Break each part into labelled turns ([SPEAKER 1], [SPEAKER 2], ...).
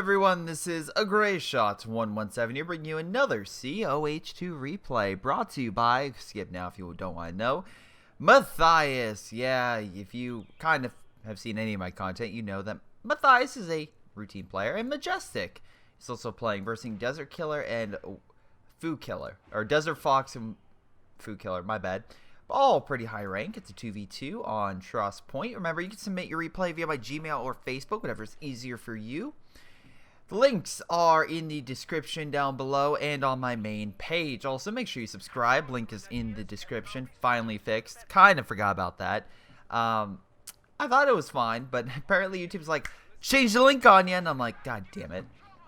[SPEAKER 1] everyone, this is a Greyshot 117 here, bringing you another COH2 replay, brought to you by, skip now if you don't want to know, Matthias. Yeah, if you kind of have seen any of my content, you know that Matthias is a routine player, and Majestic. He's also playing versus Desert Killer and Food Killer, or Desert Fox and Food Killer, my bad. All pretty high rank. It's a 2v2 on Trust Point. Remember, you can submit your replay via my Gmail or Facebook, whatever is easier for you. The links are in the description down below and on my main page. Also, make sure you subscribe. Link is in the description. Finally fixed. Kind of forgot about that. I thought it was fine, but apparently YouTube's like, change the link on you, and I'm like, god damn it.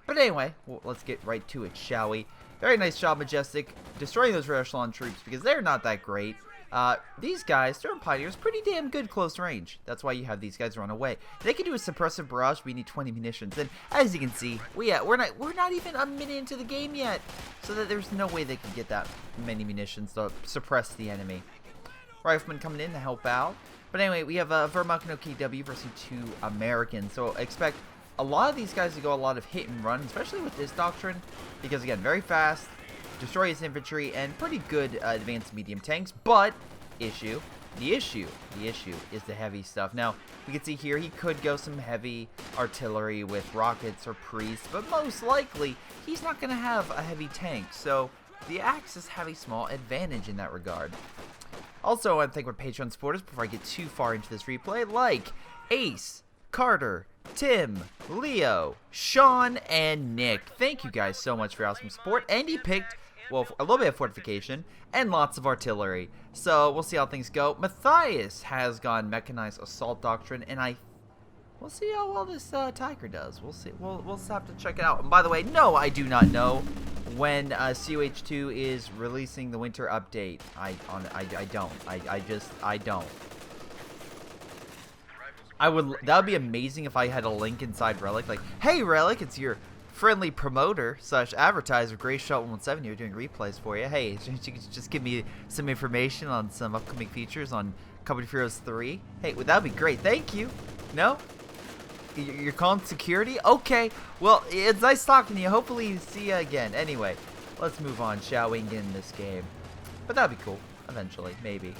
[SPEAKER 1] But anyway, well, let's get right to it, shall we? Very nice job, Majestic, destroying those Rare Echelon troops because they're not that great. These guys, Sturm Pioneers, pretty damn good close range. That's why you have these guys run away. They can do a suppressive barrage, but we need 20 munitions. And as you can see, we're not even a minute into the game yet, so that there's no way they can get that many munitions to suppress the enemy. Rifleman coming in to help out. But anyway, we have Vermont and KW versus two Americans. So expect a lot of these guys to go a lot of hit and run, especially with this doctrine, because again, very fast. Destroy his infantry and pretty good advanced medium tanks, but the issue is the heavy stuff. Now we can see here he could go some heavy artillery with rockets or priests, but most likely he's not going to have a heavy tank, so the Axis have a small advantage in that regard. Also, I want to thank my Patreon supporters before I get too far into this replay, like Ace, Carter, Tim, Leo, Sean, and Nick. Thank you guys so much for your awesome support. And he picked, well, a little bit of fortification and lots of artillery. So we'll see how things go. Matthias has gone mechanized assault doctrine, and we'll see how well this Tiger does. We'll see. We'll have to check it out. And by the way, no, I do not know when COH2 is releasing the winter update. I don't. I don't. That would be amazing if I had a link inside Relic, like, hey Relic, it's your friendly promoter / advertiser Greyshot 117 here doing replays for you. Hey, you could just give me some information on some upcoming features on Company of Heroes 3. Hey, that would be great. Thank you. No? You're calling security? Okay. Well, it's nice talking to you. Hopefully see you again. Anyway, let's move on, shall we, and get in this game. But that'd be cool. Eventually. Maybe.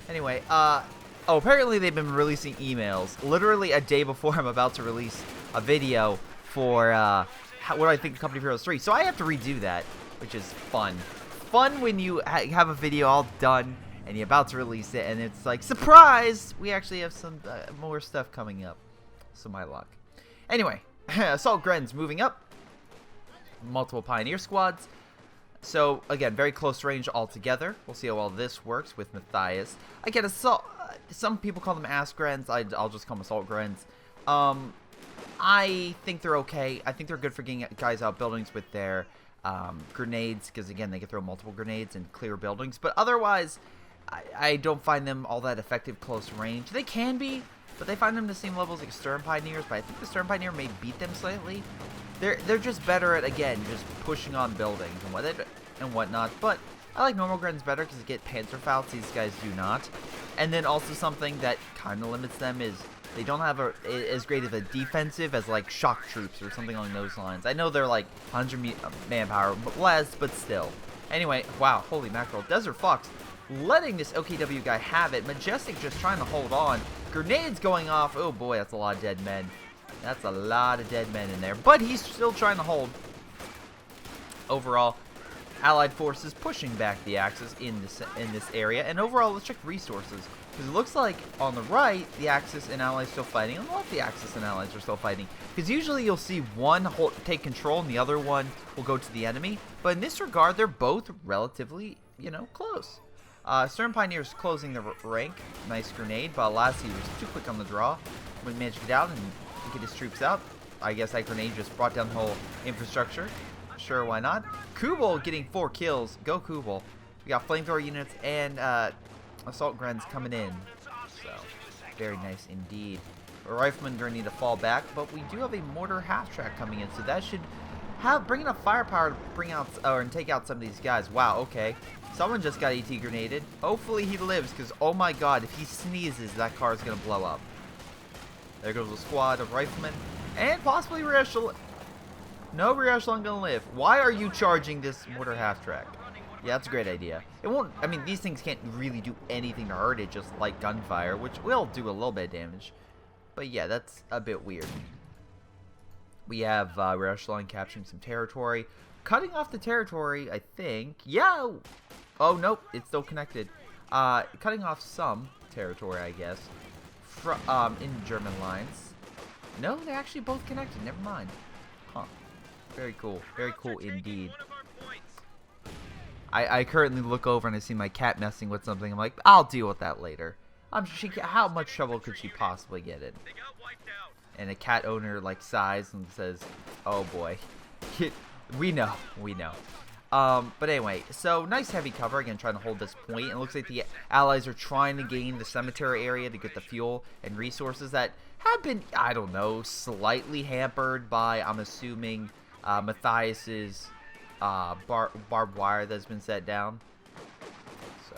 [SPEAKER 1] Anyway, oh, apparently they've been releasing emails literally a day before I'm about to release a video for what I think of Company of Heroes 3. So I have to redo that, which is fun. Fun when you have a video all done and you're about to release it and it's like, surprise! We actually have some more stuff coming up. So my luck. Anyway, Assault Gren's moving up. Multiple Pioneer squads. So, again, very close range altogether. We'll see how well this works with Matthias. Again, Assault... some people call them Ass Grens. I'll just call them Assault Grens. I think they're okay. I think they're good for getting guys out buildings with their grenades. Because, again, they can throw multiple grenades and clear buildings. But otherwise, I don't find them all that effective close range. They can be, but they find them the same levels like Sturm Pioneers. But I think the Sturm Pioneer may beat them slightly. They're just better at, again, just pushing on buildings and whatnot. But I like normal Grens better because they get Panzerfausts. These guys do not. And then also something that kind of limits them is they don't have as great of a defensive as like shock troops or something along those lines. I know they're like 100 manpower, but less, but still. Anyway, wow, holy mackerel. Desert Fox letting this OKW guy have it. Majestic just trying to hold on. Grenades going off. Oh boy, that's a lot of dead men. That's a lot of dead men in there. But he's still trying to hold. Overall, Allied forces pushing back the Axis in this area. And overall, let's check resources. Because it looks like on the right, the Axis and Allies still fighting. On the left, the Axis and Allies are still fighting. Because usually you'll see one take control and the other one will go to the enemy. But in this regard, they're both relatively, close. Sturm Pioneer's closing the rank. Nice grenade. But alas, he was too quick on the draw. We managed to get out and get his troops out. I guess that grenade just brought down the whole infrastructure. Sure, why not? Kubel getting 4 kills. Go Kubel. We got flamethrower units and assault Grens coming in. So, very nice indeed. A rifleman going to need to fall back, but we do have a mortar half-track coming in, so that should bring enough firepower to bring out and take out some of these guys. Wow, okay. Someone just got AT grenaded. Hopefully he lives, because oh my god, if he sneezes, that car is going to blow up. There goes a squad of riflemen. And possibly Rare Echelon. No rear echelon gonna live. Why are you charging this mortar half-track? Yeah, that's a great idea. It won't, I mean, these things can't really do anything to hurt it, just like gunfire, which will do a little bit of damage. But yeah, that's a bit weird. We have rear echelon capturing some territory. Cutting off the territory, I think. Yeah! Oh, nope, it's still connected. Cutting off some territory, I guess, in German lines. No, they're actually both connected. Never mind. Huh. Very cool. Very cool indeed. I currently look over and I see my cat messing with something. I'm like, I'll deal with that later. How much trouble could she possibly get in? And a cat owner like sighs and says, "Oh boy, we know." But anyway, so nice heavy cover again, trying to hold this point. It looks like the allies are trying to gain the cemetery area to get the fuel and resources that have been, I don't know, slightly hampered by, I'm assuming, Matthias's barbed wire that's been set down. So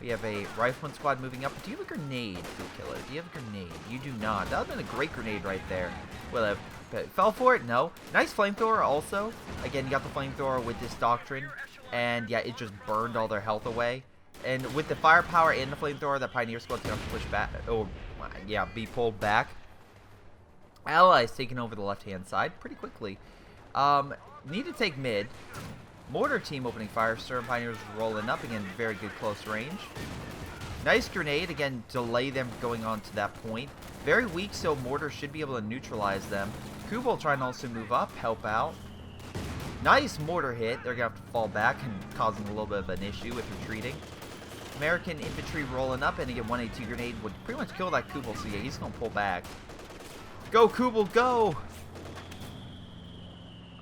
[SPEAKER 1] we have a rifleman squad moving up. Do you have a grenade, Food Killer? Do you have a grenade? You do not. That would have been a great grenade right there. Well, fell for it? No. Nice flamethrower also. Again, you got the flamethrower with this doctrine. And yeah, it just burned all their health away. And with the firepower and the flamethrower, that Pioneer squad's going to push back. Oh, yeah, be pulled back. Allies taking over the left-hand side pretty quickly. Need to take mid. Mortar team opening fire. Stern Pioneers rolling up. Again, very good close range. Nice grenade. Again, delay them going on to that point. Very weak, so Mortar should be able to neutralize them. Kubel trying to also move up, help out. Nice mortar hit. They're going to have to fall back and causing a little bit of an issue with retreating. American infantry rolling up, and again, 182 grenade would pretty much kill that Kubel, so yeah, he's going to pull back. Go, Kubel, go!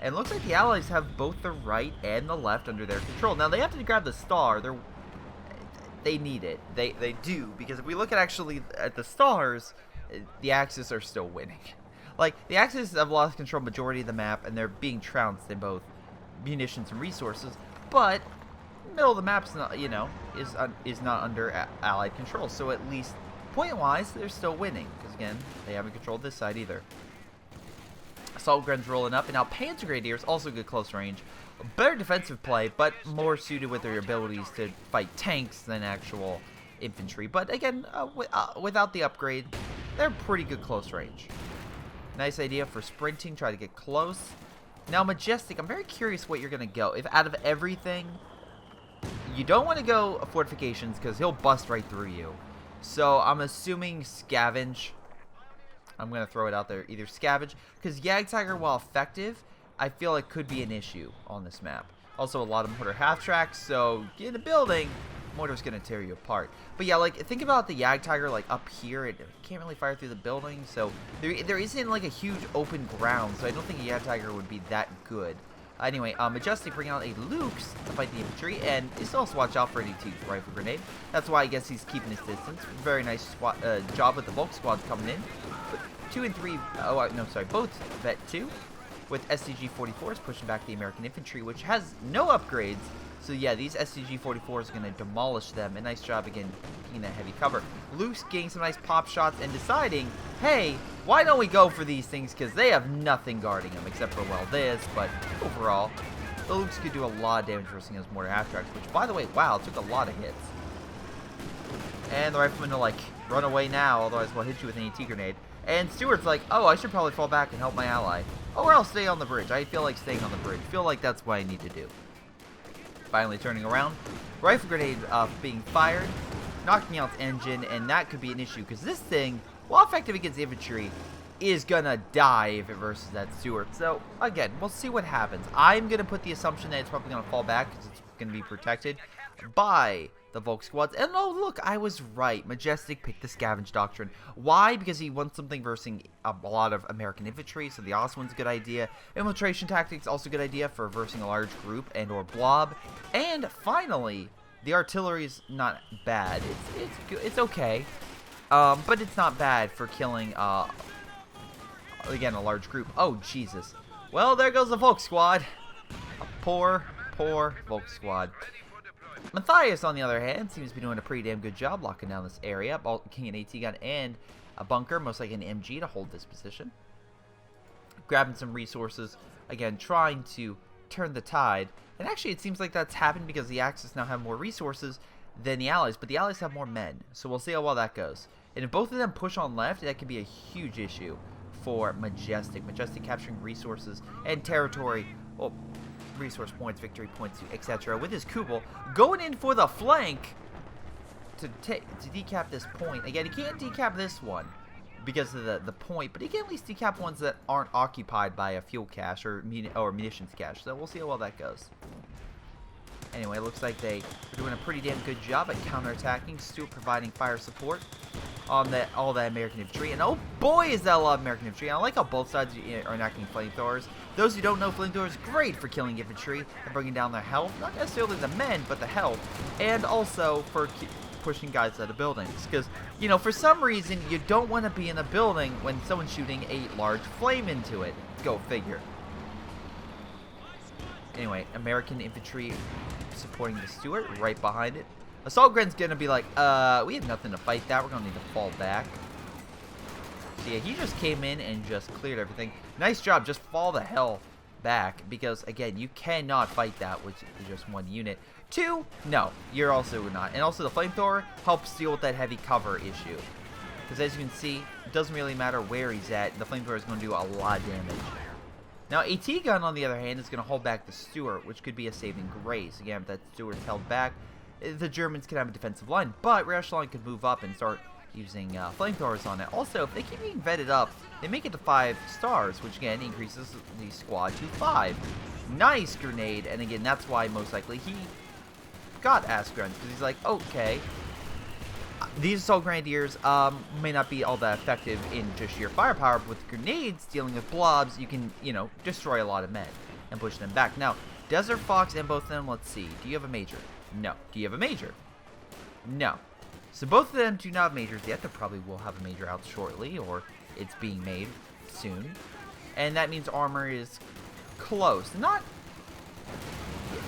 [SPEAKER 1] And it looks like the Allies have both the right and the left under their control. Now, they have to grab the star. They need it. They do, because if we look at the stars, the Axis are still winning. Like, the Axis have lost control majority of the map, and they're being trounced in both munitions and resources. But middle of the map's not, you know, is not under Allied control. So at least point-wise, they're still winning, because again, they haven't controlled this side either. Assault guns rolling up, and now Panzer Grenadiers also good close range. Better defensive play, but more suited with their abilities to fight tanks than actual infantry. But again, without the upgrade, they're pretty good close range. Nice idea for sprinting, try to get close. Now Majestic, I'm very curious what you're going to go. If out of everything, you don't want to go fortifications because he'll bust right through you. So I'm assuming scavenge. I'm going to throw it out there. Either scavenge, because Jagdtiger, while effective, I feel it could be an issue on this map. Also, a lot of mortar half-tracks, so get in a building, mortar's going to tear you apart. But yeah, like, think about the Jagdtiger, like, up here. It can't really fire through the building, so there isn't, like, a huge open ground, so I don't think a Jagdtiger would be that good. Anyway, Majestic bringing out a Luke's to fight the infantry, and you still have to watch out for any rifle grenade. That's why I guess he's keeping his distance. Very nice job with the Volk squad coming in. 2 and 3, no, sorry, both Vet 2 with SCG-44s pushing back the American infantry, which has no upgrades. So yeah, these SCG-44s are going to demolish them. A nice job again, getting that heavy cover. Luke's getting some nice pop shots and deciding, hey, why don't we go for these things? Because they have nothing guarding them except for, well, this. But overall, the Luke's could do a lot of damage versus those mortar half-tracks, which, by the way, wow, took a lot of hits. And the riflemen are like, run away now, otherwise we'll hit you with an AT grenade. And Stewart's like, oh, I should probably fall back and help my ally. Or I'll stay on the bridge. I feel like staying on the bridge. Feel like that's what I need to do. Finally turning around. Rifle grenade being fired. Knocking out the engine. And that could be an issue. Because this thing, while effective against infantry, is going to die if it versus that Stewart. So, again, we'll see what happens. I'm going to put the assumption that it's probably going to fall back. Because it's going to be protected by the Volk squads. And oh, look, I was right. Majestic picked the scavenge doctrine. Why? Because he wants something versing a lot of American infantry, so the awesome one's a good idea. Infiltration tactics, also a good idea for versing a large group and or blob. And finally, the artillery's not bad. It's okay. But it's not bad for killing, again, a large group. Oh, Jesus. Well, there goes the Volk squad. A poor Volk squad. Matthias, on the other hand, seems to be doing a pretty damn good job locking down this area. King an AT gun and a bunker, most like an MG to hold this position. Grabbing some resources again, trying to turn the tide. And actually, it seems like that's happened because the Axis now have more resources than the Allies, but the Allies have more men. So we'll see how well that goes. And if both of them push on left, that could be a huge issue for Majestic. Majestic capturing resources and territory, well, resource points, victory points, etc. with his Kubel going in for the flank to decap this point. Again, he can't decap this one because of the point, but he can at least decap ones that aren't occupied by a fuel cache or munitions cache. So we'll see how well that goes. Anyway, it looks like they are doing a pretty damn good job at counterattacking. Stuart providing fire support on all that American infantry. And oh boy, is that a lot of American infantry. And I like how both sides are enacting flamethrowers. Those who don't know, flamethrowers are great for killing infantry and bringing down their health. Not necessarily the men, but the health. And also for pushing guys out of buildings. Because, you know, for some reason, you don't want to be in a building when someone's shooting a large flame into it. Go figure. Anyway, American infantry supporting the Stuart right behind it. Assault Gren's gonna be like, we have nothing to fight that. We're gonna need to fall back. So yeah, he just came in and just cleared everything. Nice job. Just fall the hell back because, again, you cannot fight that with just one unit. 2, no, you're also not. And also the flamethrower helps deal with that heavy cover issue. Because as you can see, it doesn't really matter where he's at. The flamethrower is going to do a lot of damage. Now, AT gun, on the other hand, is going to hold back the Stuart, which could be a saving grace. Again, if that Stuart's held back, the Germans can have a defensive line, but rear echelon could move up and start using flamethrowers on it. Also, if they keep being vetted up, they make it to 5 stars, which again increases the squad to 5. Nice grenade, and again, that's why most likely he got ass grunts, because he's like, okay, these assault grenadiers may not be all that effective in just sheer firepower, but with grenades dealing with blobs, you can, you know, destroy a lot of men and push them back. Now, Desert Fox and both of them, let's see, do you have a major? No. Do you have a major? No. So both of them do not have majors yet. They probably will have a major out shortly, or it's being made soon. And that means armor is close. Not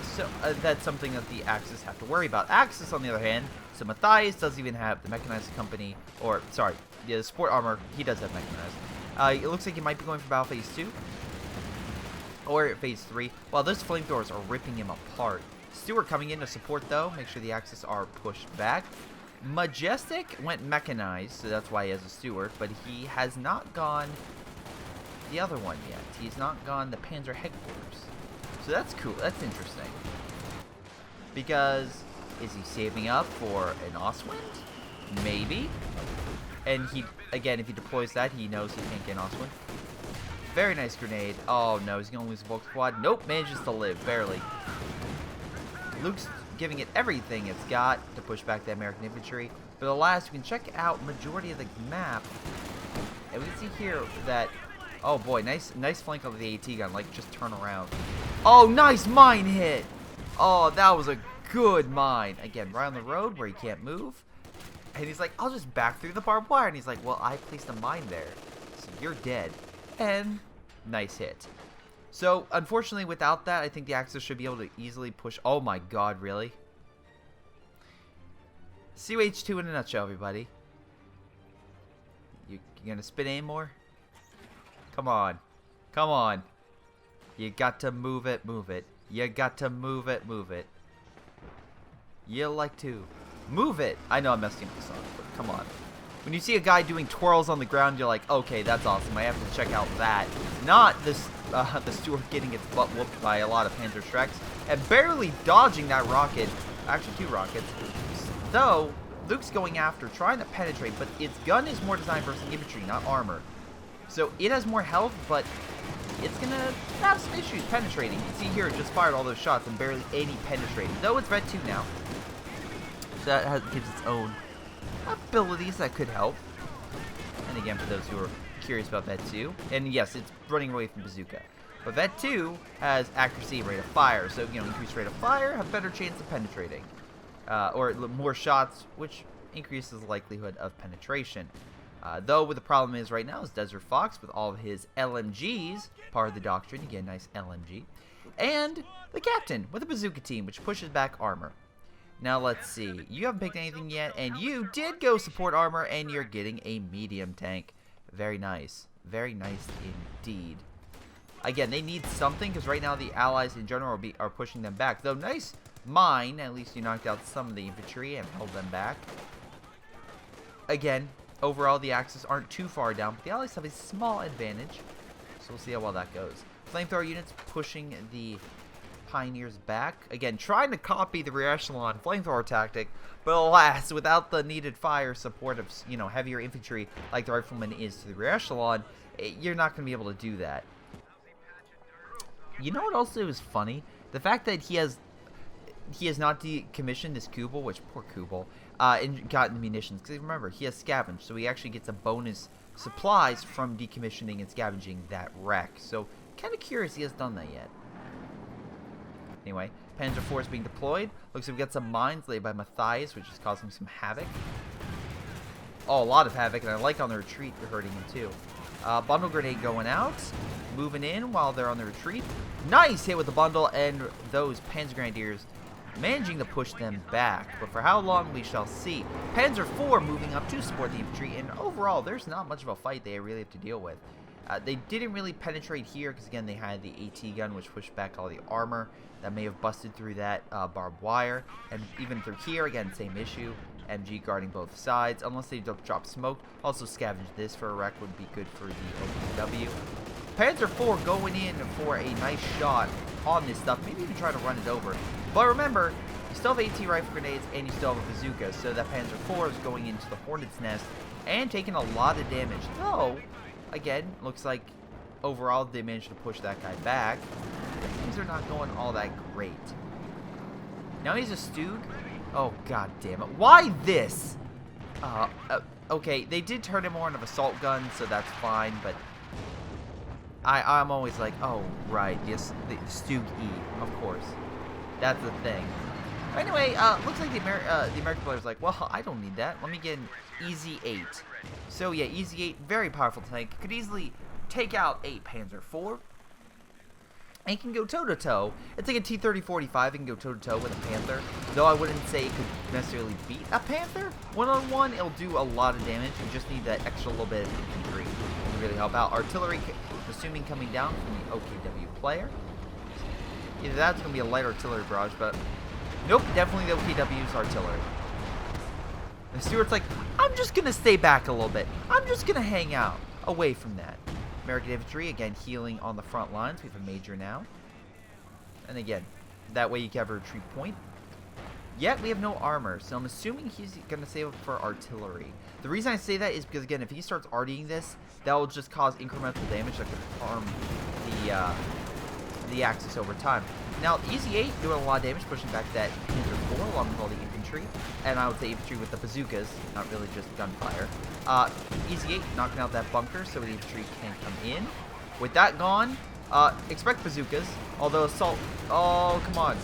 [SPEAKER 1] so that's something that the Axis have to worry about. Axis, on the other hand, so Matthias doesn't even have the mechanized company, or sorry, the support armor. He does have mechanized. It looks like he might be going for battle phase 2 or phase 3. Well, those flamethrowers are ripping him apart. Stuart coming in to support, though. Make sure the Axis are pushed back. Majestic went mechanized, so that's why he has a Stuart, but he has not gone the other one yet. He's not gone the Panzer headquarters. So that's cool. That's interesting. Because, is he saving up for an Ostwind? Maybe. And he, again, if he deploys that, he knows he can't get an Ostwind. Very nice grenade. Oh no, he's going to lose the bulk squad. Nope, manages to live, barely. Luke's giving it everything it's got to push back the American infantry. For the last, we can check out majority of the map. And we can see here that, oh boy, nice flank of the AT gun, like just turn around. Oh, nice mine hit. Oh, that was a good mine. Again, right on the road where he can't move. And he's like, I'll just back through the barbed wire. And he's like, well, I placed a mine there, so you're dead. And nice hit. So, unfortunately, without that, I think the Axis should be able to easily push. Oh my god, really? COH2 in a nutshell, everybody. You gonna spit aim more? Come on. Come on. You got to move it, move it. You got to move it, move it. You like to move it. I know I'm messing up the song, but come on. When you see a guy doing twirls on the ground, you're like, okay, that's awesome. I have to check out that. Not this, the Stuart getting its butt whooped by a lot of Panzer Shreks and barely dodging that rocket. Actually, 2 rockets. Though, Luke's going after, trying to penetrate, but its gun is more designed for infantry, not armor. So it has more health, but it's going to have some issues penetrating. You can see here, it just fired all those shots and barely any penetrating. Though it's Red 2 now. So that gives its own abilities that could help. And again, for those who are curious about Vet 2, and yes, it's running away from Bazooka. But Vet 2 has accuracy, rate of fire, so, you know, increased rate of fire, have better chance of penetrating. Or more shots, which increases the likelihood of penetration. Though, what the problem is right now is Desert Fox with all of his LMGs, part of the doctrine, again, nice LMG, and the Captain with a Bazooka team, which pushes back armor. Now, let's see. You haven't picked anything yet, and you did go support armor, and you're getting a medium tank. Very nice. Very nice indeed. Again, they need something, because right now the allies in general are pushing them back. Though, nice mine. At least you knocked out some of the infantry and held them back. Again, overall, the Axis aren't too far down, but the allies have a small advantage. So we'll see how well that goes. Flamethrower units pushing the Pioneers back. Again, trying to copy the rear echelon flamethrower tactic, but alas, without the needed fire support of, you know, heavier infantry like the rifleman is to the rear echelon, you're not going to be able to do that. You know what also is funny? The fact that he has not decommissioned this Kubel, which poor Kubel, and gotten munitions. Because remember, he has scavenged, so he actually gets a bonus supplies from decommissioning and scavenging that wreck. So, kind of curious he has done that yet. Anyway, Panzer IV is being deployed. Looks like we got some mines laid by Matthias, which is causing some havoc. Oh, a lot of havoc, and I like on the retreat you're hurting him too. Bundle grenade going out. Moving in while they're on the retreat. Nice hit with the bundle, and those Panzer Grenadiers managing to push them back. But for how long, we shall see. Panzer IV moving up to support the infantry, and overall, there's not much of a fight they really have to deal with. They didn't really penetrate here, because again, they had the AT gun, which pushed back all the armor. That may have busted through that barbed wire. And even through here, again, same issue. MG guarding both sides, unless they drop smoke. Also, scavenge this for a wreck would be good for the OPW. Panzer IV going in for a nice shot on this stuff. Maybe even try to run it over. But remember, you still have AT rifle grenades and you still have a bazooka. So that Panzer IV is going into the Hornet's nest and taking a lot of damage. Though, again, looks like overall they managed to push that guy back. Things are not going all that great. Now he's a Stug. Oh, god damn it. Why this? Okay, they did turn him more into an assault gun, so that's fine, but I'm always like, oh, right, yes, the Stug E, of course. That's the thing. Anyway, looks like the American player's like, well, I don't need that. Let me get an Easy 8. So, yeah, Easy 8, very powerful tank. Could easily take out a Panzer IV. And it can go toe-to-toe. It's like a T-30-45. It can go toe-to-toe with a Panther. Though I wouldn't say it could necessarily beat a Panther. One-on-one, it'll do a lot of damage. You just need that extra little bit of infantry to really help out. Artillery, assuming coming down from the OKW player. Either that's going to be a light artillery barrage, but nope, definitely the OKW's artillery. And Stuart's like, I'm just going to stay back a little bit. I'm just going to hang out away from that. American infantry, again, healing on the front lines. We have a major now. And again, that way you can have a retreat point. Yet, we have no armor, so I'm assuming he's going to save up for artillery. The reason I say that is because, again, if he starts artying this, that will just cause incremental damage that could harm the Axis over time. Now, Easy 8 doing a lot of damage, pushing back that Panzer IV along with all the infantry. And I would say infantry with the bazookas, not really just gunfire. Easy 8 knocking out that bunker so the infantry can come in. With that gone, expect bazookas. Although assault, oh, come on.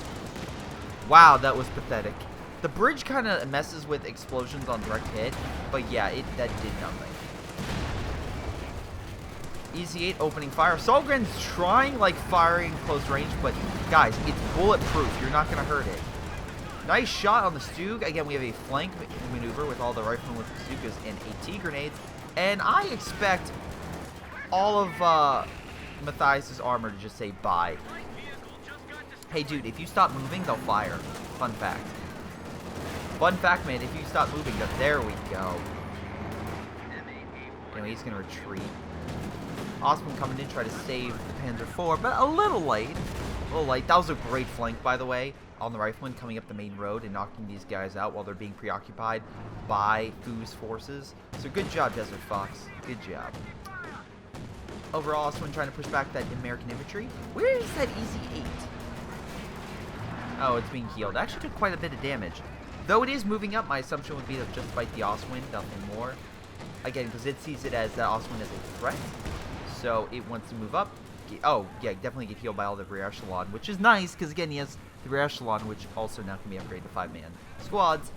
[SPEAKER 1] Wow, that was pathetic. The bridge kind of messes with explosions on direct hit, but yeah, that did nothing. Easy 8 opening fire. Solgren's trying, like, firing close range, but guys, it's bulletproof. You're not going to hurt it. Nice shot on the Stug. Again, we have a flank maneuver with all the riflemen with bazookas and AT grenades. And I expect all of Matthias' armor to just say bye. Hey, dude, if you stop moving, they'll fire. Fun fact. Fun fact, man, if you stop moving, there we go. Anyway, he's going to retreat. Osman coming in, try to save the Panzer IV, but a little late. A little late. That was a great flank, by the way, on the rifleman coming up the main road and knocking these guys out while they're being preoccupied by Fu's forces. So good job, Desert Fox. Good job. Overall, Osman trying to push back that American infantry. Where is that Easy 8? Oh, it's being healed. Actually took quite a bit of damage. Though it is moving up, my assumption would be to just fight the Osman, nothing more. Again, because it sees it as that Osman as a threat. So it wants to move up. Oh, yeah, definitely get healed by all the rear echelon, which is nice, because again, he has the rear echelon, which also now can be upgraded to 5-man squads,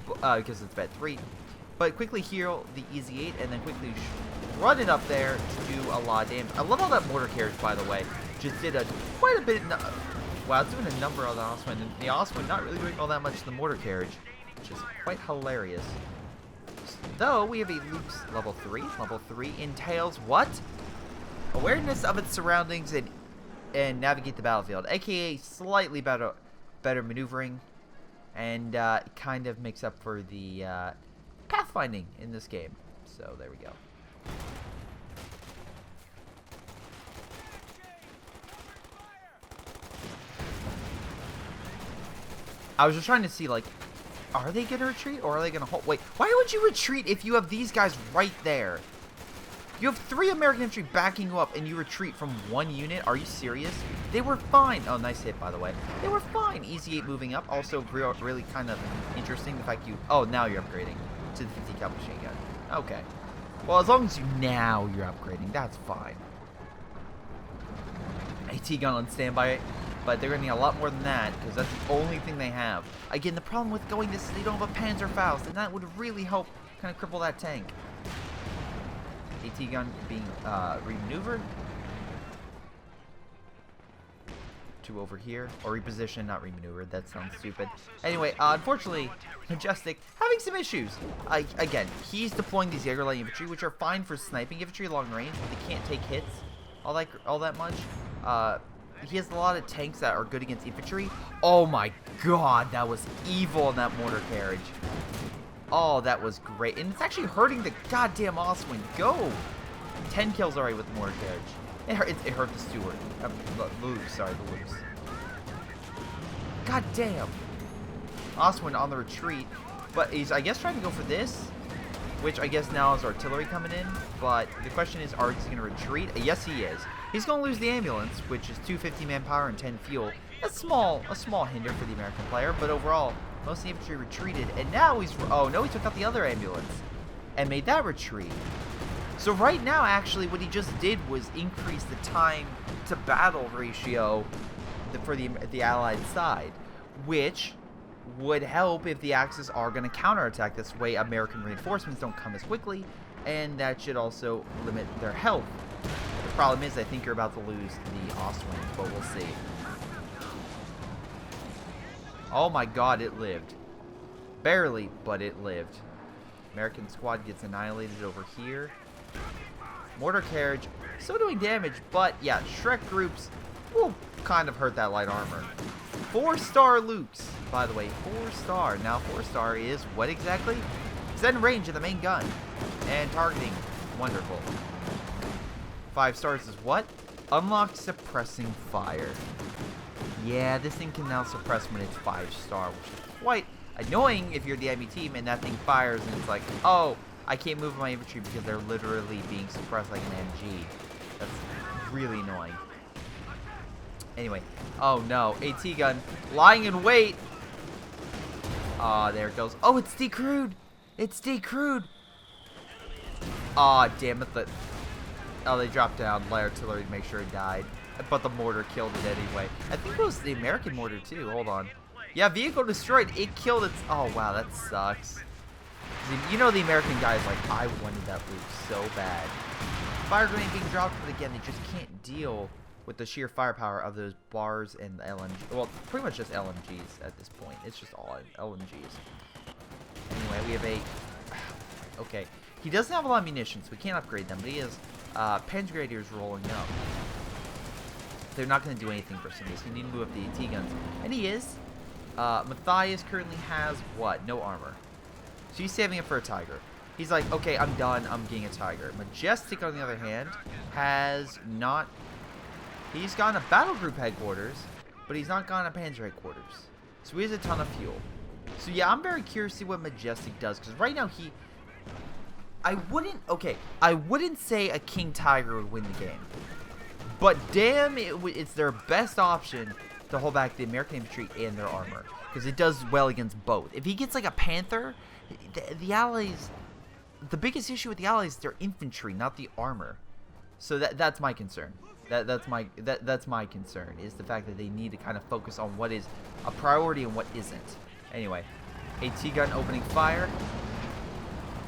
[SPEAKER 1] because it's vet 3. But quickly heal the Easy 8, and then quickly run it up there to do a lot of damage. I love how that mortar carriage, by the way, just did quite a bit. Wow, it's doing a number on the Osman, and the Osman not really doing all that much to the mortar carriage, which is quite hilarious. Though, we have a Luke's level 3. Level 3 entails what? awareness of its surroundings and navigate the battlefield, aka slightly better maneuvering, and it kind of makes up for the pathfinding in this game. So there we go. I was just trying to see, like, are they gonna retreat or are they gonna hold? Wait, why would you retreat if you have these guys right there? You have 3 American infantry backing you up and you retreat from 1 unit? Are you serious? They were fine. Oh, nice hit, by the way. They were fine. Easy 8 moving up. Also, really kind of interesting the fact you... Oh, now you're upgrading to the 50 cal machine gun. Okay. Well, as long as now you're upgrading, that's fine. AT gun on standby, but they're going to need a lot more than that because that's the only thing they have. Again, the problem with going this is they don't have a Panzerfaust, and that would really help kind of cripple that tank. AT gun being remaneuvered to over here, or repositioned, not remaneuvered. That sounds stupid. Anyway, unfortunately, Majestic having some issues. Again, he's deploying these Jaeger light infantry, which are fine for sniping infantry long range, but they can't take hits all that much. He has a lot of tanks that are good against infantry. Oh my god, that was evil in that mortar carriage. Oh, that was great. And it's actually hurting the goddamn Oswin. Go! 10 kills already with the mortar carriage. It hurt the Stewart. The Luce, sorry, the Luce. God damn. Oswin on the retreat. But he's, I guess, trying to go for this. Which I guess now is artillery coming in. But the question is, are he going to retreat? Yes, he is. He's going to lose the ambulance, which is 250 manpower and 10 fuel. A small hinder for the American player, but overall, most of the infantry retreated, and now he's... Oh, no, he took out the other ambulance and made that retreat. So right now, actually, what he just did was increase the time to battle ratio for the Allied side, which would help if the Axis are going to counterattack. This way, American reinforcements don't come as quickly, and that should also limit their health. The problem is, I think you're about to lose the Oswins, but we'll see. Oh my god, it lived. Barely, but it lived. American squad gets annihilated over here. Mortar carriage, still doing damage, but yeah, Shrek groups will kind of hurt that light armor. 4-star Lukes, by the way, 4-star. Now 4-star is what exactly? Extend range of the main gun. And targeting, wonderful. 5 stars is what? Unlocked suppressing fire. Yeah, this thing can now suppress when it's 5-star, which is quite annoying if you're the enemy team and that thing fires and it's like, oh, I can't move my infantry because they're literally being suppressed like an MG. That's really annoying. Anyway, oh no, AT gun lying in wait. Ah, there it goes. Oh, it's decrewed. It's decrewed. Ah, damn it. Oh, they dropped down light artillery to make sure it died. But the mortar killed it anyway. I think it was the American mortar too. Hold on. Yeah, vehicle destroyed. It killed its... Oh, wow, that sucks. You know the American guy is like, I wanted that loot so bad. Fire grenade being dropped, but again, they just can't deal with the sheer firepower of those bars and the LMG. Well, pretty much just LMGs at this point. It's just all LMGs. Anyway, we have a... Okay. He doesn't have a lot of munitions. We can't upgrade them, but he has Panzer Grenadiers rolling up. They're not going to do anything for some reason. We need to move up the AT guns. And he is. Matthias currently has what? No armor. So he's saving it for a Tiger. He's like, okay, I'm done. I'm getting a Tiger. Majestic, on the other hand, has not... He's gone to battle group headquarters, but he's not gone to Panzer headquarters. So he has a ton of fuel. So yeah, I'm very curious to see what Majestic does, because right now he... I wouldn't say a King Tiger would win the game. But damn, it's their best option to hold back the American infantry and their armor. Because it does well against both. If he gets like a Panther, the Allies... The biggest issue with the Allies is their infantry, not the armor. So that's my concern. That's my concern, is the fact that they need to kind of focus on what is a priority and what isn't. Anyway, AT gun opening fire.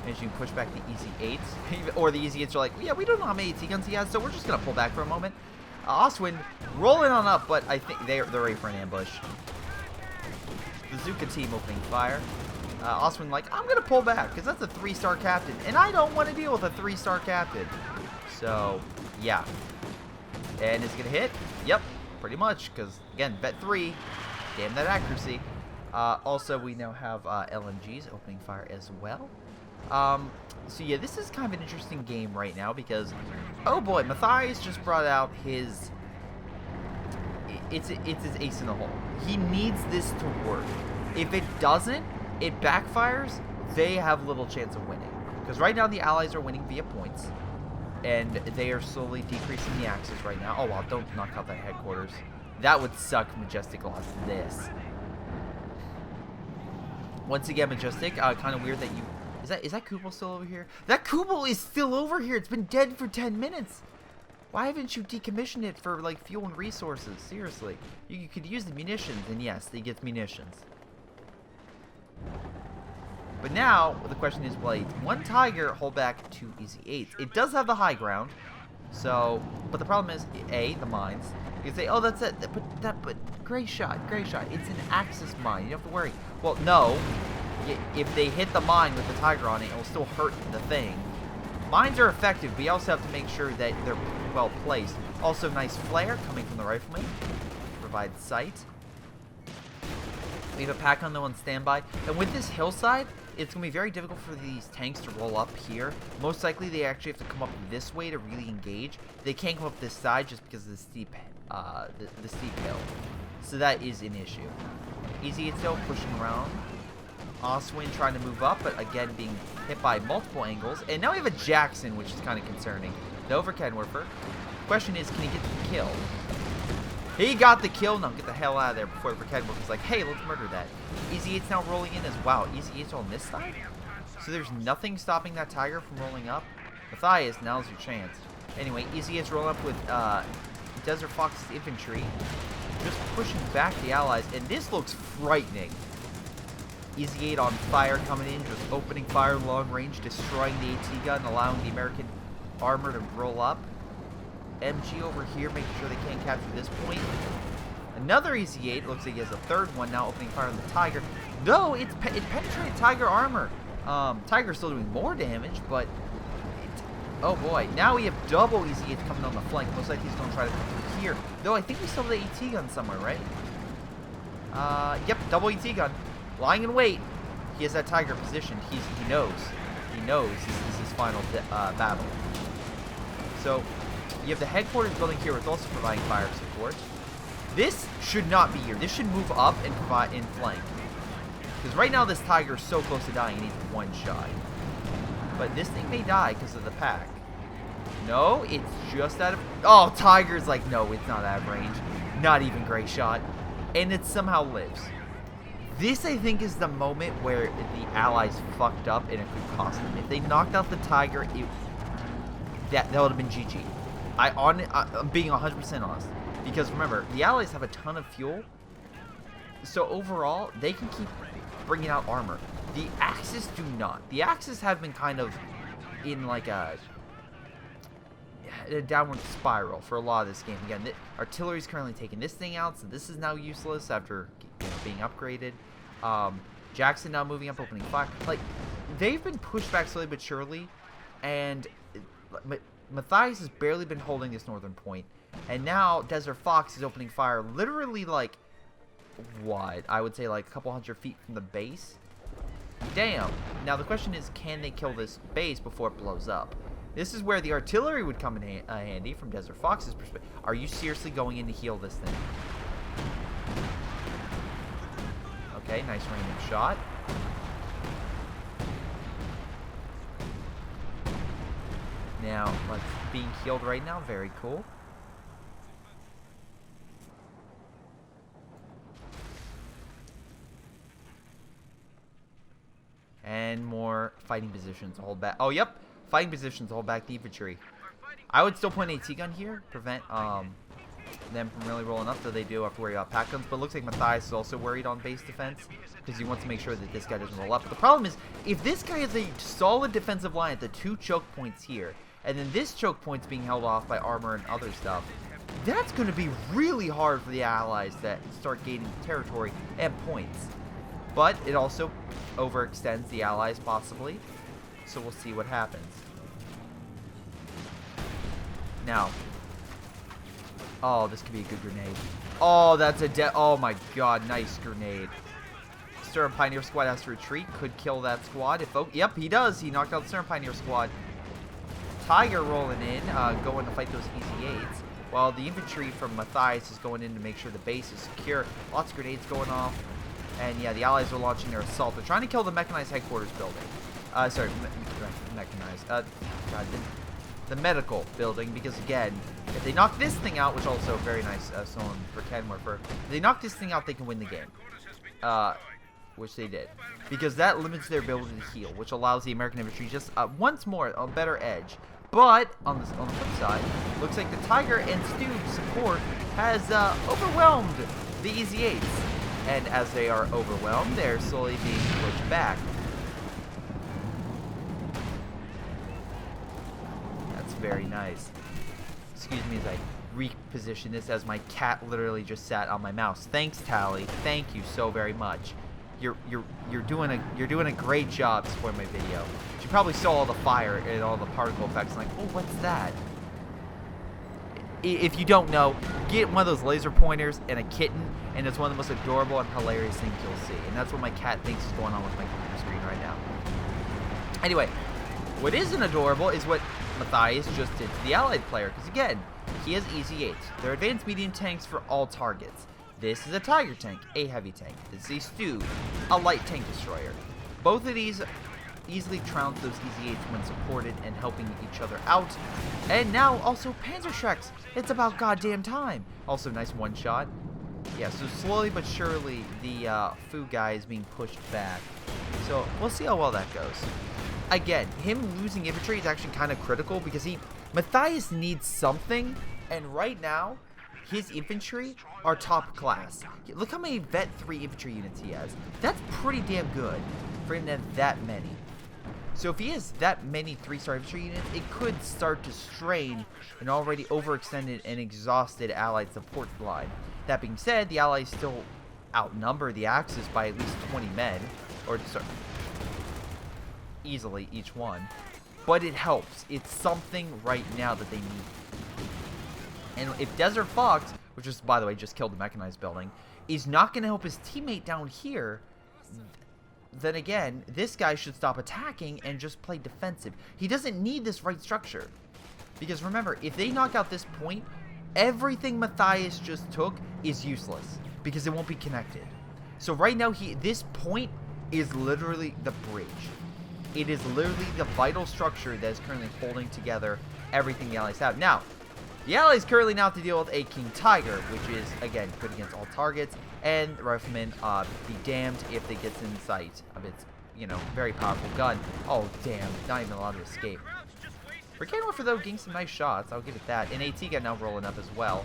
[SPEAKER 1] And you can push back the Easy 8s. Or the Easy 8s are like, yeah, we don't know how many AT guns he has, so we're just going to pull back for a moment. Oswin rolling on up, but I think they're ready for an ambush. The Zuka team opening fire. Oswin like, I'm going to pull back, because that's a 3-star captain. And I don't want to deal with a 3-star captain. So, yeah. And is it going to hit? Yep, pretty much, because, again, bet 3. Damn that accuracy. Also, we now have LMGs opening fire as well. So yeah, this is kind of an interesting game right now because, oh boy, Matthias just brought out his... It's his ace in the hole. He needs this to work. If it doesn't, it backfires. They have little chance of winning. Because right now the Allies are winning via points. And they are slowly decreasing the Axis right now. Oh wow, don't knock out that headquarters. That would suck. Majestic lost this. Once again, Majestic, kind of weird that you... Is that Kubel still over here? That Kubel is still over here. It's been dead for 10 minutes. Why haven't you decommissioned it for, like, fuel and resources? Seriously. You could use the munitions, and yes, they get munitions. But now, the question is, will one Tiger hold back 2 easy 8s? It does have the high ground. So, but the problem is, A, the mines. You can say, oh, that's it. But Greyshot. It's an Axis mine. You don't have to worry. Well, no. If they hit the mine with the Tiger on it, it will still hurt the thing. Mines are effective, but you also have to make sure that they're well placed. Also, nice flare coming from the rifleman. Provides sight. We have a pack on standby. And with this hillside, it's going to be very difficult for these tanks to roll up here. Most likely, they actually have to come up this way to really engage. They can't come up this side just because of the steep, the steep hill. So that is an issue. Easy still pushing around. Oswin trying to move up, but again being hit by multiple angles. And now we have a Jackson, which is kind of concerning. The Overkenwerfer. Question is, can he get the kill? He got the kill. No, get the hell out of there before the Overkenwerfer's like, hey, let's murder that. Easy 8's now rolling in as wow. Easy 8's on this side? So there's nothing stopping that Tiger from rolling up. Matthias, now's your chance. Anyway, Easy 8's rolling up with Desert Fox's infantry. Just pushing back the Allies. And this looks frightening. Easy 8 on fire coming in, just opening fire long range, destroying the AT gun, allowing the American armor to roll up. MG over here, making sure they can't capture this point. Another Easy 8, looks like he has a third one now, opening fire on the Tiger. No, it penetrated Tiger armor. Tiger's still doing more damage, but... oh boy, now we have double Easy 8 coming on the flank. Most likely he's going to try to come through here. Though I think we still have the AT gun somewhere, right? Yep, double AT gun. Lying in wait. He has that Tiger positioned. He knows. He knows this is his final battle. So, you have the headquarters building here, which is also providing fire support. This should not be here. This should move up and provide in flank. Because right now this Tiger is so close to dying, he needs one shot. But this thing may die because of the pack. No, it's just out of... oh, Tiger's like, no, it's not out of range. Not even Greyshot. And it somehow lives. This, I think, is the moment where the Allies fucked up and it could cost them. If they knocked out the Tiger, that would have been GG. I'm being 100% honest. Because remember, the Allies have a ton of fuel. So overall, they can keep bringing out armor. The Axis do not. The Axis have been kind of in like a downward spiral for a lot of this game. Again, the artillery's currently taking this thing out, so this is now useless after being upgraded. Jackson now moving up, opening fire. Like, they've been pushed back slowly but surely, and Matthias has barely been holding this northern point. And now Desert Fox is opening fire literally like, what? I would say like a couple hundred feet from the base. Damn. Now the question is, can they kill this base before it blows up? This is where the artillery would come in handy from Desert Fox's perspective. Are you seriously going in to heal this thing? Okay, nice random shot. Now, let's being healed right now. Very cool. And more fighting positions to hold back. Oh, yep. Fighting positions to hold back the infantry. I would still put an AT gun here. Prevent them from really rolling up, though they do have to worry about pack guns. But it looks like Matthias is also worried on base defense, because he wants to make sure that this guy doesn't roll up. But the problem is, if this guy has a solid defensive line at the 2 choke points here, and then this choke point's being held off by armor and other stuff, that's going to be really hard for the Allies to start gaining territory and points. But it also overextends the Allies, possibly. So we'll see what happens. Now, Oh, this could be a good grenade. Oh, that's a oh my god, nice grenade. Sturm Pioneer Squad has to retreat. Could kill that squad. Yep, he does. He knocked out the Sturm Pioneer Squad. Tiger rolling in, going to fight those easy 8s. While the infantry from Matthias is going in to make sure the base is secure. Lots of grenades going off. And yeah, the Allies are launching their assault. They're trying to kill the mechanized headquarters building. Sorry, mechanized. God, the medical building, because again, if they knock this thing out, which also very nice stolen for Kenworth, if they knock this thing out, they can win the game. Which they did. Because that limits their ability to heal, which allows the American infantry just once more a better edge. But on the flip side, looks like the Tiger and Stug support has overwhelmed the easy 8s. And as they are overwhelmed, they're slowly being pushed back. That's very nice. Excuse me as I reposition this, as my cat literally just sat on my mouse. Thanks, Tally. Thank you so very much. You're doing a great job supporting my video. You probably saw all the fire and all the particle effects. Like, oh, what's that? If you don't know, get one of those laser pointers and a kitten, and it's one of the most adorable and hilarious things you'll see. And that's what my cat thinks is going on with my computer screen right now. Anyway, what isn't adorable is what Matthias just did to the Allied player. Because again, he has easy 8s. They're advanced medium tanks for all targets. This is a Tiger tank, a heavy tank. This is a Stug, a light tank destroyer. Both of these easily trounce those easy 8s when supported and helping each other out. And now also Panzerschrecks. It's about goddamn time. Also nice one shot. Yeah, so slowly but surely the Fu guy is being pushed back. So we'll see how well that goes. Again, him losing infantry is actually kind of critical because Matthias needs something, and right now his infantry are top class. Look how many Vet 3 infantry units he has. That's pretty damn good for him to have that many. So if he has that many 3-star infantry units, it could start to strain an already overextended and exhausted Allied support line. That being said, the Allies still outnumber the Axis by at least 20 men, or easily each one. But it helps. It's something right now that they need. And if Desert Fox, which is, by the way, just killed the mechanized building, is not going to help his teammate down here, then again, this guy should stop attacking and just play defensive. He doesn't need this right structure. Because remember, if they knock out this point, everything Matthias just took is useless. Because it won't be connected. So right now, this point is literally the bridge. It is literally the vital structure that is currently holding together everything the Allies have. Now, the Allies currently now have to deal with a King Tiger, which is, again, good against all targets, and the Rifleman, be damned if they get in sight of its, very powerful gun. Oh, damn, not even allowed to escape. For Kenworth, though, getting some nice shots, I'll give it that, and AT gun now rolling up as well.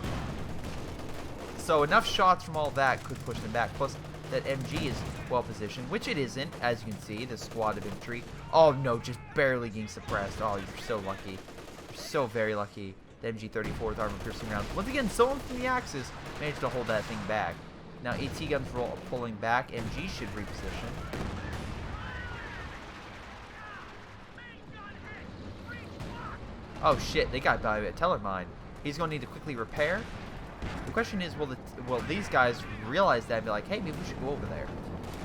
[SPEAKER 1] So enough shots from all that could push them back, plus that MG is well positioned, which it isn't, as you can see, the squad of infantry. Oh, no, just barely getting suppressed. Oh, you're so lucky. You're so very lucky. The MG-34 with armor-piercing rounds. Once again, someone from the Axis managed to hold that thing back. Now, AT guns pulling back. MG should reposition. Oh, shit. They got by a teller mine. He's going to need to quickly repair. The question is, will these guys realize that and be like, hey, maybe we should go over there?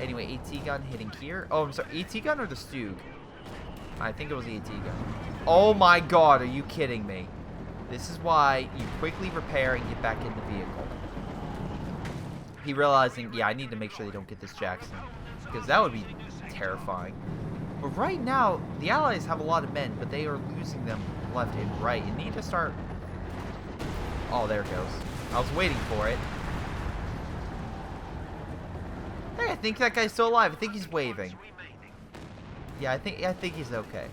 [SPEAKER 1] Anyway, AT gun hitting here. Oh, I'm sorry. AT gun or the Stug? I think it was the AT gun. Oh, my God. Are you kidding me? This is why you quickly repair and get back in the vehicle. He realizing, yeah, I need to make sure they don't get this Jackson, because that would be terrifying. But right now, the Allies have a lot of men, but they are losing them left and right. You need to start... Oh, there it goes. I was waiting for it. Hey, I think that guy's still alive. I think he's waving. Yeah, I think he's okay.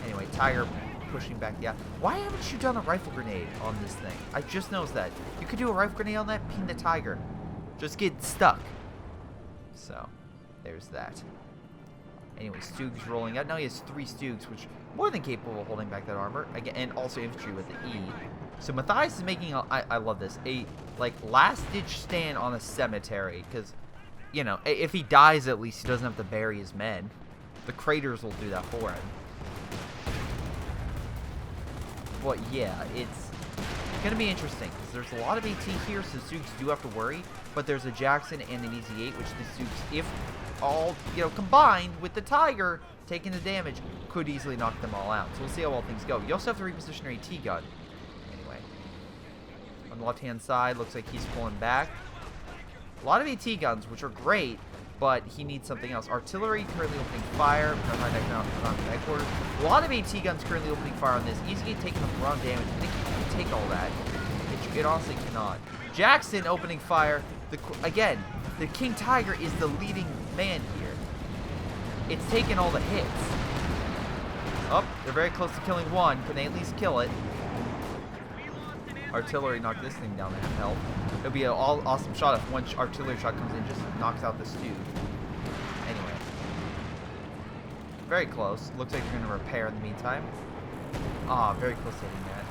[SPEAKER 1] Anyway, Tiger pushing back. Yeah. Why haven't you done a rifle grenade on this thing? I just noticed that. You could do a rifle grenade on that, pin the Tiger. Just get stuck. So, there's that. Anyway, Stug's rolling out. Now he has 3 Stugs, which more than capable of holding back that armor. Again, and also infantry with the E. So Matthias is making, I love this, a, last-ditch stand on a cemetery. Because, if he dies, at least he doesn't have to bury his men. The craters will do that for him. But yeah, going to be interesting because there's a lot of AT here, so the Zooks do have to worry. But there's a Jackson and an Easy 8, which the Zooks, if all, combined with the Tiger taking the damage, could easily knock them all out. So we'll see how well things go. You also have to reposition your AT gun. Anyway, on the left-hand side, looks like he's pulling back. A lot of AT guns, which are great, but he needs something else. Artillery currently opening fire. Headquarters. A lot of AT guns currently opening fire on this. Easy taking the wrong damage. I think he can take all that. It honestly cannot. Jackson opening fire. Again, the King Tiger is the leading man here. It's taken all the hits. Oh, they're very close to killing one. Can they at least kill it? Artillery knocked this thing down to half health. It'll be an awesome shot if one artillery shot comes in, just knocks out this dude. Anyway. Very close. Looks like they're going to repair in the meantime. Ah, very close to hitting that.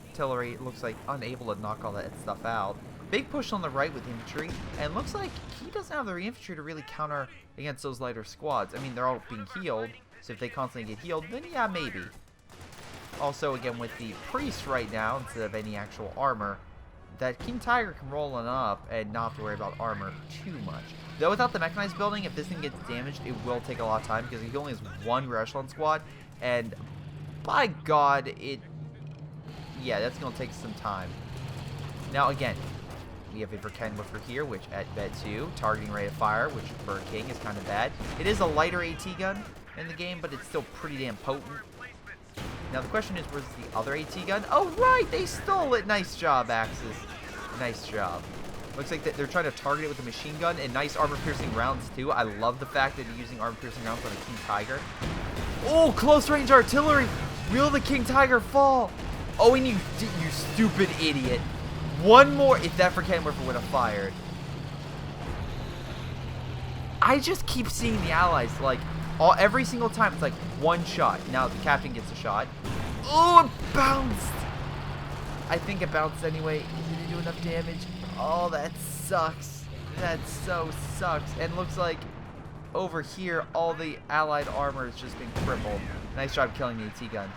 [SPEAKER 1] Artillery looks like unable to knock all that stuff out. Big push on the right with infantry, and looks like he doesn't have the infantry to really counter against those lighter squads. I mean, they're all being healed, so if they constantly get healed, then yeah, maybe. Also, again, with the priest right now, instead of any actual armor, that King Tiger can roll on up and not have to worry about armor too much. Though without the mechanized building, if this thing gets damaged, it will take a lot of time, because he only has one echelon squad, and by God, yeah, that's going to take some time. Now, again, we have a Verkenwoofer here, which at bet 2, targeting rate of fire, which for a king is kind of bad. It is a lighter AT gun in the game, but it's still pretty damn potent. Now the question is, where's the other AT gun? Oh, right! They stole it! Nice job, Axis. Nice job. Looks like they're trying to target it with a machine gun, and nice armor-piercing rounds, too. I love the fact that they're using armor-piercing rounds on a King Tiger. Oh, close-range artillery! Will the King Tiger fall? Oh, and you stupid idiot. One more, if that Verkenwoofer would have fired. I just keep seeing the allies, like, every single time, it's like one shot. Now the captain gets a shot. Oh, it bounced. I think it bounced anyway. Did it do enough damage? Oh, that sucks. That so sucks. And looks like over here, all the allied armor has just been crippled. Nice job killing the AT gun.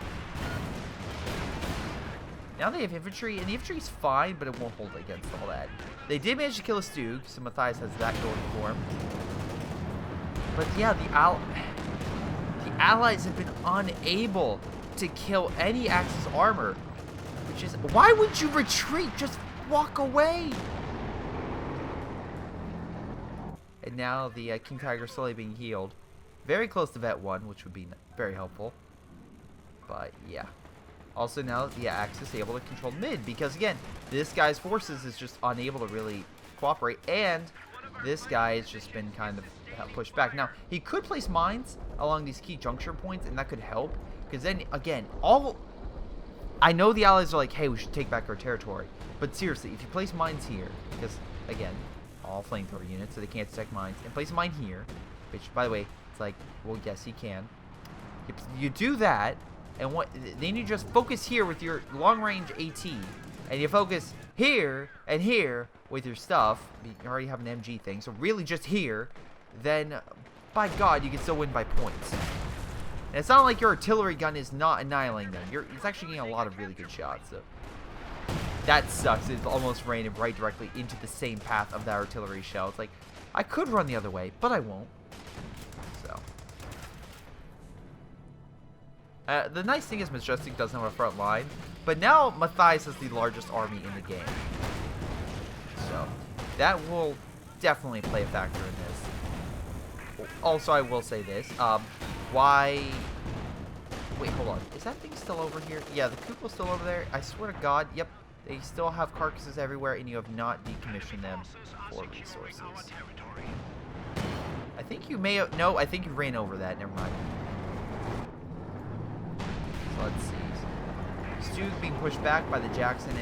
[SPEAKER 1] Now they have infantry, and the infantry's fine, but it won't hold against all that. They did manage to kill a Stug, so Matthias has that going for him. But yeah, the allies have been unable to kill any Axis armor, which is, why would you retreat? Just walk away. And now the King Tiger is slowly being healed. Very close to vet 1, which would be very helpful. But yeah. Also now the Axis able to control mid, because again, this guy's forces is just unable to really cooperate, and this guy has just been kind of pushed back. Now, he could place mines along these key juncture points, and that could help, because then, again, I know the allies are like, hey, we should take back our territory, but seriously, if you place mines here, because, again, all flamethrower units, so they can't detect mines, and place a mine here, which, by the way, it's like, well, yes, he can. If you do that, and then you just focus here with your long-range AT, and you focus here and here with your stuff. You already have an MG thing, so really just here. Then, by God, you can still win by points. And it's not like your artillery gun is not annihilating them. It's actually getting a lot of really good shots. So that sucks. It almost ran right directly into the same path of that artillery shell. It's like, I could run the other way, but I won't. So. The nice thing is Majestic doesn't have a front line, but now Matthias is the largest army in the game. So, that will definitely play a factor in this. Also, I will say this. Why... Wait, hold on. Is that thing still over here? Yeah, the Kugel's still over there. I swear to God, yep. They still have carcasses everywhere, and you have not decommissioned them for resources. I think you may have... No, I think you ran over that. Never mind. Let's see. Stu being pushed back by the Jackson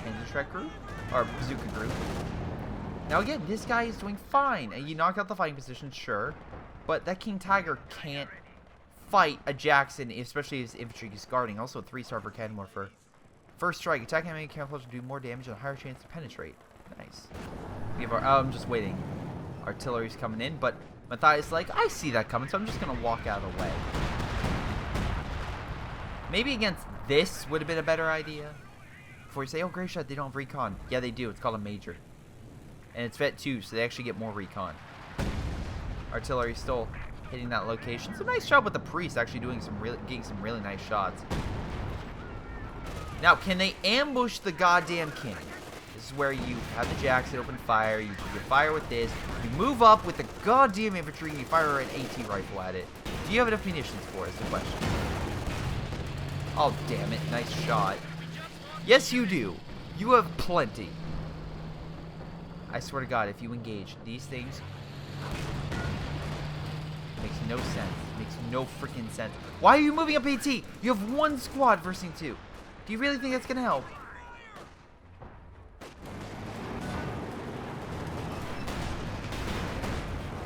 [SPEAKER 1] and Shrek group, or Bazooka group. Now again, this guy is doing fine, and you knock out the fighting position, sure, but that King Tiger can't fight a Jackson, especially if his infantry is guarding. Also, a 3-star for Verkenwoofer. First strike, attack enemy camouflage to do more damage and a higher chance to penetrate. Nice. We have our, I'm just waiting. Artillery's coming in, but Matthias like, I see that coming, so I'm just gonna walk out of the way. Maybe against this would have been a better idea. before you say, oh, Greyshot, they don't have recon. Yeah, they do. It's called a major. And it's Vet 2, so they actually get more recon. Artillery still hitting that location. It's a nice job with the priest actually getting some really nice shots. Now, can they ambush the goddamn king? This is where you have the Jackson open fire. You fire with this. You move up with the goddamn infantry and you fire an AT rifle at it. Do you have enough munitions for it? Is the question. Oh, damn it. Nice shot. Yes, you do. You have plenty. I swear to God, if you engage these things, makes no sense. Makes no freaking sense. Why are you moving up AT? You have one squad versus 2. Do you really think that's going to help?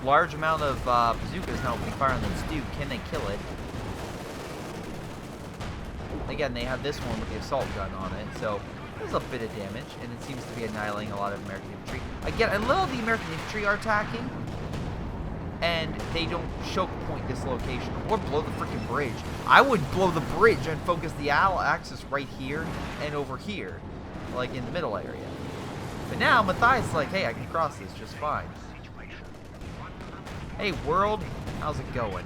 [SPEAKER 1] Large amount of bazookas now opening fire on this dude. Can they kill it? Again, they have this one with the assault gun on it, so there's a bit of damage, and it seems to be annihilating a lot of American infantry. Again, I love the American infantry are attacking, and they don't choke point this location or blow the freaking bridge. I would blow the bridge and focus the axis right here and over here, like in the middle area. But now Matthias is like, hey, I can cross this just fine. Hey, world, how's it going?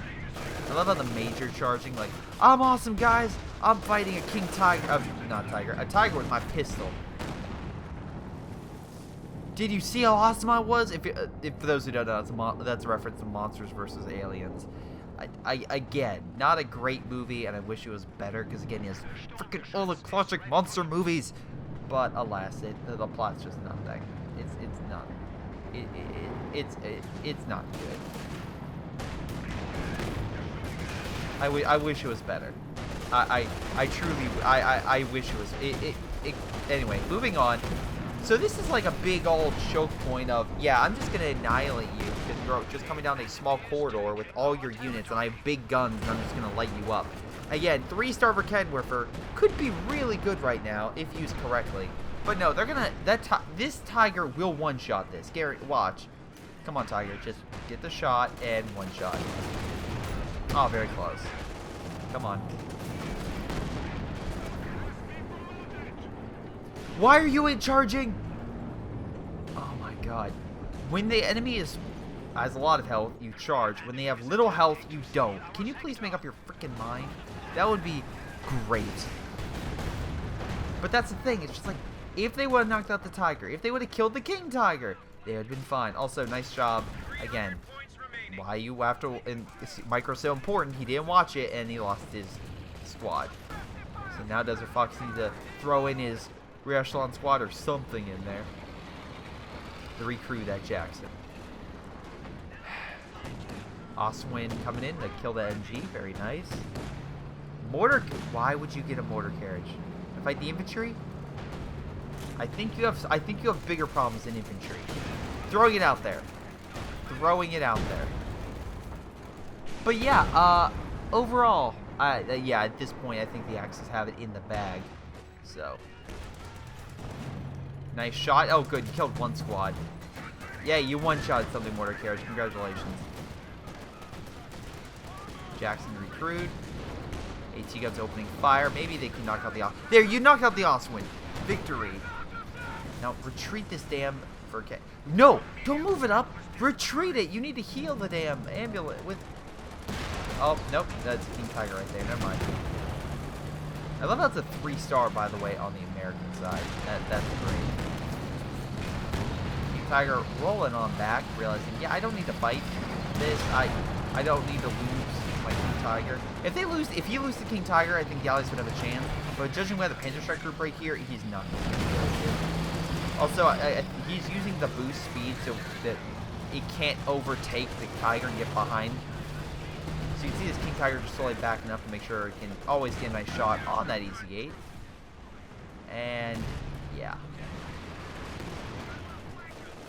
[SPEAKER 1] I love how the major charging, like, I'm awesome, guys. I'm fighting a king tiger, not tiger, a tiger with my pistol. Did you see how awesome I was? If for those who don't know, that's a reference to Monsters vs. Aliens. Again, not a great movie, and I wish it was better, because again, he has freaking all the classic monster movies. But alas, the plot's just not that. It's not. It's not good. I wish it was better. I truly wish it was. Anyway, moving on. So this is like a big old choke point of, yeah, I'm just gonna annihilate you because you're just coming down a small corridor with all your units, and I have big guns, and I'm just gonna light you up. Again, 3-star Verkenwerfer could be really good right now if used correctly, but no, they're gonna this tiger will one-shot this. Gary, watch. Come on, tiger, just get the shot and one-shot. Oh, very close. Come on. Why are you charging? Oh my god. When the enemy has a lot of health, you charge. When they have little health, you don't. Can you please make up your freaking mind? That would be great. But that's the thing. It's just like, if they would have knocked out the tiger, if they would have killed the king tiger, they would have been fine. Also, nice job. Again, why you have to... And Micro's so important, he didn't watch it, and he lost his squad. So now Desert Fox needs to throw in his re-echelon squad or something in there to recruit that Jackson. Oswin coming in to kill the MG. Very nice. Mortar... Why would you get a mortar carriage? To fight the infantry? I think you have bigger problems than infantry. Throwing it out there. Throwing it out there. But yeah, overall, yeah, at this point, I think the Axis have it in the bag. So, nice shot. Oh, good. You killed one squad. Yeah, you one-shot something mortar carriage. Congratulations. Jackson recruit. AT guns opening fire. Maybe they can knock out the... There, you knocked out the Oswin. Victory. Now, retreat this damn... No! Don't move it up! Retreat it! You need to heal the damn ambulance with... Oh, nope. That's King Tiger right there. Never mind. I love how it's a 3-star, by the way, on the American side. That's great. King Tiger rolling on back, realizing, yeah, I don't need to fight this. I don't need to lose my King Tiger. If you lose the King Tiger, I think the Allies would have a chance. But judging by the Panzerstrike group right here, he's not going to be able to. Also, he's using the boost speed so that it can't overtake the Tiger and get behind. So you can see this King Tiger just slowly backing up to make sure it can always get a nice shot on that easy gate. And, yeah.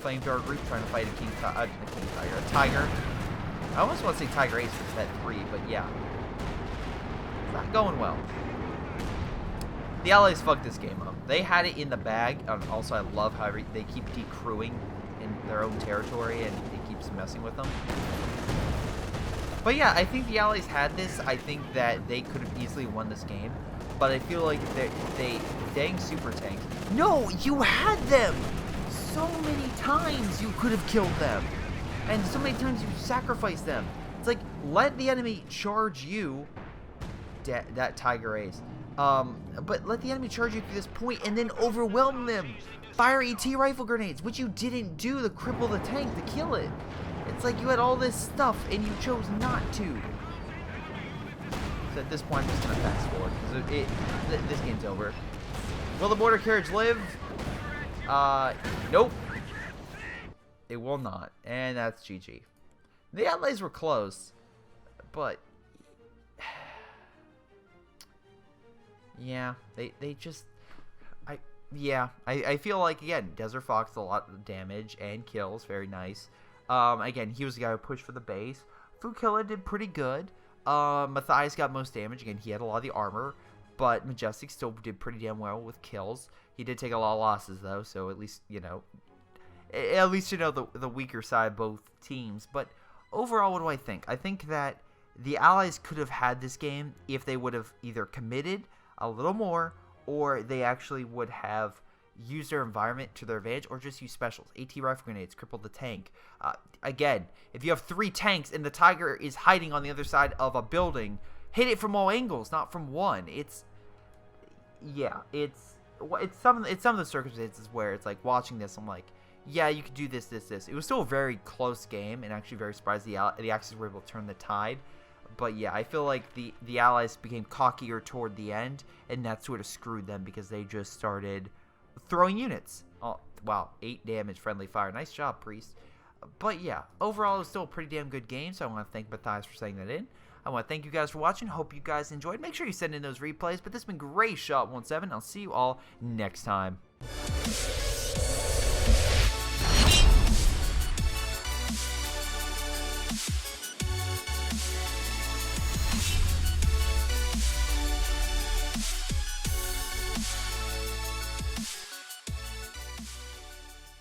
[SPEAKER 1] Flamethrower group trying to fight a Tiger. I almost want to say Tiger Ace for Vet 3, but yeah. It's not going well. The Allies fucked this game up. They had it in the bag. Also, I love how they keep decrewing in their own territory, and it keeps messing with them. But yeah, I think the Allies had this. I think that they could have easily won this game. but I feel like they dang super tanks. No, you had them! So many times you could have killed them. And so many times you sacrificed them. It's like, let the enemy charge you. That Tiger Ace. But let the enemy charge you to this point and then overwhelm them. Fire ET rifle grenades, which you didn't do to cripple the tank to kill it. It's like you had all this stuff and you chose not to. So at this point, I'm just going to fast forward because this game's over. Will the border carriage live? Nope. It will not. And that's GG. The Allies were close, but yeah, they just I feel like, again, Desert Fox a lot of damage and kills, very nice. Again, he was the guy who pushed for the base. Fukilla did pretty good. Matthias got most damage. Again, he had a lot of the armor, but Majestic still did pretty damn well with kills. He did take a lot of losses though, so at least you know the weaker side of both teams. But overall, what do I think? I think that the Allies could have had this game if they would have either committed a little more, or they actually would have used their environment to their advantage, or just use specials. AT rifle grenades, cripple the tank. Again, if you have 3 tanks and the Tiger is hiding on the other side of a building, hit it from all angles, not from one. It's some of the circumstances where it's like, watching this, I'm like, yeah, you could do this. It was still a very close game, and actually very surprised the Axis were able to turn the tide. But yeah, I feel like the Allies became cockier toward the end, and that sort of screwed them because they just started throwing units. Oh, wow, 8 damage, friendly fire. Nice job, Priest. But yeah, overall, it was still a pretty damn good game, so I want to thank Matthias for sending that in. I want to thank you guys for watching. Hope you guys enjoyed. Make sure you send in those replays. But this has been Greyshot17. I'll see you all next time.